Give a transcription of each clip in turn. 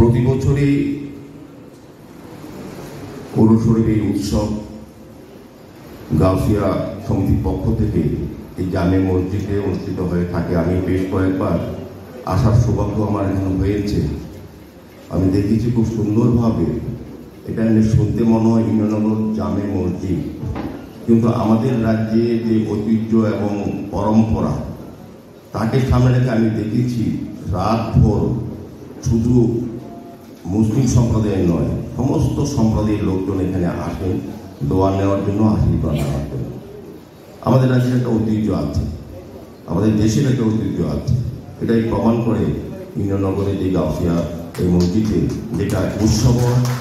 প্রতি বছরই পৌরশরীর এই উৎসব গাউসিয়া সমিতির পক্ষ থেকে এই জামে মসজিদে অনুষ্ঠিত হয়ে থাকে। আমি বেশ কয়েকবার আসার সৌভাগ্য আমার এখানে হয়েছে। আমি দেখেছি খুব সুন্দরভাবে, এটা শুনতে মনে হয় ইন্দ্রনগর জামে মসজিদ, কিন্তু আমাদের রাজ্যে যে ঐতিহ্য এবং পরম্পরা তাকে সামনে রেখে আমি দেখেছি রাত ভোর শুধু মুসলিম সম্প্রদায়ের নয়, সমস্ত সম্প্রদায়ের লোকজন এখানে আসেন দোয়া নেওয়ার জন্য, আশীর্বাদ নেওয়ার জন্য। আমাদের রাজ্যের একটা ঐতিহ্য আছে, আমাদের দেশের একটা ঐতিহ্য আছে। এটাই প্রমাণ করে ইন্দ্রনগরে যে গাউসিয়া এই মসজিদে যেটা উৎসব,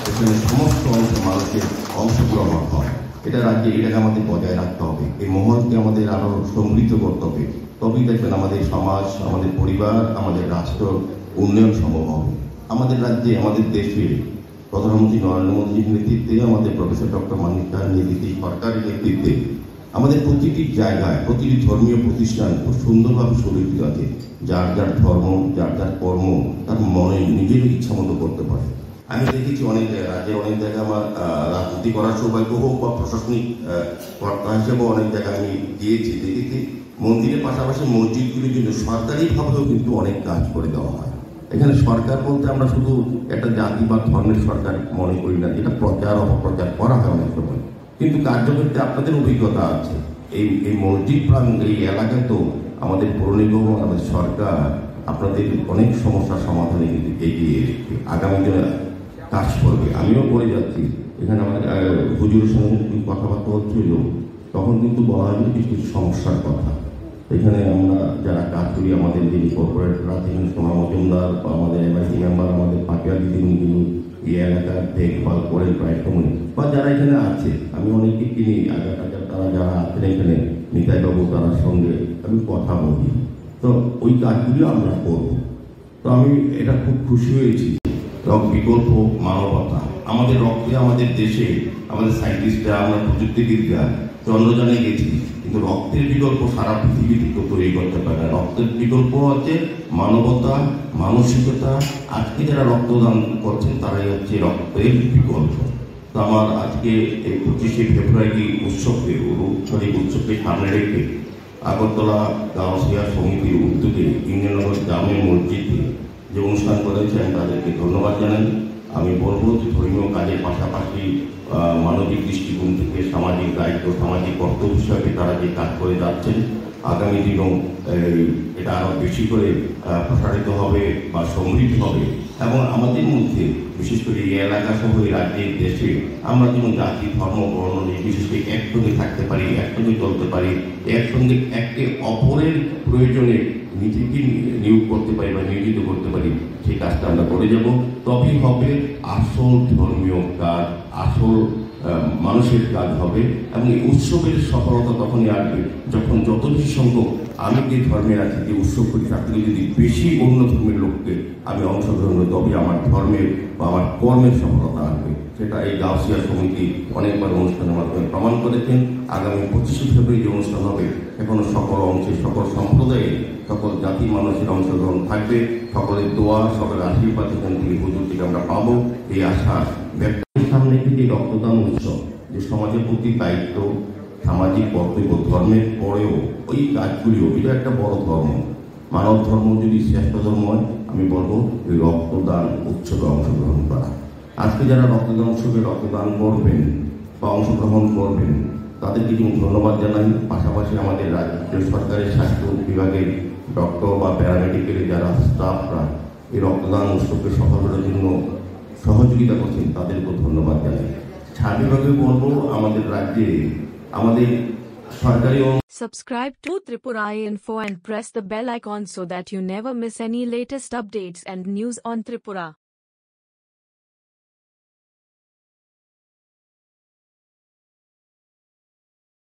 এখানে সমস্ত অংশের মানুষের অংশগ্রহণ হয়। এটা রাজ্যে এটাকে আমাদের বজায় রাখতে হবে, এই মহলকে আমাদের আরো সমৃদ্ধ করতে হবে। তবেই দেখবেন আমাদের সমাজ, আমাদের পরিবার, আমাদের রাষ্ট্র উন্নয়ন সম্ভব হবে। আমাদের রাজ্যে, আমাদের দেশে প্রধানমন্ত্রী নরেন্দ্র মোদীর নেতৃত্বে, আমাদের প্রফেসর ডক্টর মানিক সাহের নেতৃত্বে, সরকারের নেতৃত্বে আমাদের প্রতিটি জায়গায় প্রতিটি ধর্মীয় প্রতিষ্ঠান খুব সুন্দরভাবে সুরক্ষিত আছে। যার যার ধর্ম, যার যার কর্ম তার মনে নিজের ইচ্ছা মতো করতে পারে। আমি দেখেছি অনেক রাজ্যে, অনেক জায়গায় আমার রাজনীতি করার সৌভাগ্য হোক বা প্রশাসনিক কর্তা হিসেবেও অনেক জায়গায় আমি গিয়েছি, দেখেছি মন্দিরের পাশাপাশি মসজিদগুলির জন্য সরকারিভাবেও কিন্তু অনেক কাজ করে দেওয়া হয়। এখানে সরকার বলতে আমরা শুধু একটা জাতি বা ধর্মের সরকার মনে করি না, যেটা প্রচার অপপ্রচার করা হয় অনেক সময়, কিন্তু কার্যকরিতে আপনাদের অভিজ্ঞতা আছে। এই মসজিদ প্রাণ এই এলাকায় তো আমাদের পৌর নিগম, আমাদের সরকার আপনাদের অনেক সমস্যার সমাধানে কিন্তু এগিয়ে আগামী দিনে কাজ করবে। আমিও করে যাচ্ছি। এখানে আমাদের হুজুরের সঙ্গে কথাবার্তা হচ্ছিল, তখন কিন্তু বলা হয় কিছু কিছু সমস্যার কথা। এখানে আমরা যারা কাজ করি, আমাদের যিনি কর্পোরেটরা আছেন, সোমা মজুমদার, আমাদের এমআইসি মেম্বার, আমাদের পাকিয়া দিদি, যিনি এই এলাকার দেখভাল করেন প্রায় সময়, বা যারা এখানে আছে, আমি অনেকে চিনি আগে তারা যারা আছেন এখানে, নিতাইবাবু, তার সঙ্গে আমি কথা বলি, তো ওই কাজগুলো আমরা করব। তো আমি এটা খুব খুশি হয়েছি। বিকল্প মানবতা আমাদের রক্তে, আমাদের দেশে আমাদের সায়েন্টিস্টরা, আমরা প্রযুক্তিবিদরা চন্দ্রযানে গেছি, কিন্তু রক্তের বিকল্প সারা পৃথিবীতে কেউ তৈরি করতে পারে না। রক্তের বিকল্প হচ্ছে মানবতা, মানসিকতা। আজকে যারা রক্তদান করছেন তারাই হচ্ছে রক্তের বিকল্প। তো আমার আজকে এই 25শে ফেব্রুয়ারি উৎসবকে সামনে রেখে আগরতলা গাউসিয়া সমিতির উদ্যোগে ইন্দ্রনগর জামে মসজিদে যে অনুষ্ঠান করেছেন তাদেরকে ধন্যবাদ জানাই। আমি বলবো যে ধর্মীয় কাজের পাশাপাশি মানবিক দৃষ্টিকোণ থেকে সামাজিক দায়িত্ব, সামাজিক কর্তব্য হিসাবে তারা যে কাজ করে যাচ্ছেন, আগামী দিনেও এটা আরও বেশি করে প্রসারিত হবে বা সমৃদ্ধ হবে। এবং আমাদের মধ্যে বিশেষ করে এই এলাকা সহ এই রাজ্যের দেশে আমরা যেমন জাতি, ধর্ম, বর্ণ নির্বিশেষে একসঙ্গে থাকতে পারি, একসঙ্গে চলতে পারি, একসঙ্গে একে অপরের প্রয়োজনে নিজেকে নিয়োগ করতে পারি বা নিয়োজিত করতে পারি, সেই কাজটা আমরা করে যাব। তবেই হবে আসল ধর্মীয় কাজ, আসল মানুষের কাজ হবে। এবং এই উৎসবের সফলতা তখনই আসবে যখন যত বেশি সংখ্যক আমি যে ধর্মের আছি, যে উৎসব করি, তার থেকে যদি বেশি অন্য ধর্মের লোককে আমি অংশগ্রহণ করি, তবে আমার ধর্মের বা আমার কর্মের সফলতা আসবে। সেটা এই গাউসিয়া সমিতি অনেকবার অনুষ্ঠানের মাধ্যমে প্রমাণ করেছেন। আগামী 25শে ফেব্রুয়ারি যে অনুষ্ঠান হবে, এখনো সকল অংশে, সকল সম্প্রদায়ে, সকল জাতি মানুষের অংশগ্রহণ থাকবে। সকলের দোয়া, সকলের আশীর্বাদ এখান থেকে হুজুর থেকে আমরা পাবো, এই আশা ব্যক্তির সামনে থেকে রক্তদান উৎসব যে সমাজের প্রতি দায়িত্ব, সামাজিক কর্তব্য, ধর্মের পরেও ওই কাজগুলিও, এটা একটা বড় ধর্ম। মানব ধর্ম যদি শ্রেষ্ঠ ধর্ম হয়, আমি বলবো এই রক্তদান উৎসবে অংশগ্রহণ করা। আজকে যারা রক্তদান উৎসবে রক্তদান করবেন বা অংশগ্রহণ করবেন তাদেরকে যেমন ধন্যবাদ জানাই, পাশাপাশি আমাদের রাজ্য সরকারের স্বাস্থ্য বিভাগের ডক্টর বা প্যারামেডিকেলের যারা স্টাফরা এই রক্তদান উৎসবকে সফল করার জন্য সহযোগিতা করছেন, তাদেরকেও ধন্যবাদ জানাই। স্বাভাবিকভাবে বলবো আমাদের রাজ্যে আমাদের সরকারি Subscribe to Tripura Info and press the bell icon so that you never miss any latest updates and news on Tripura.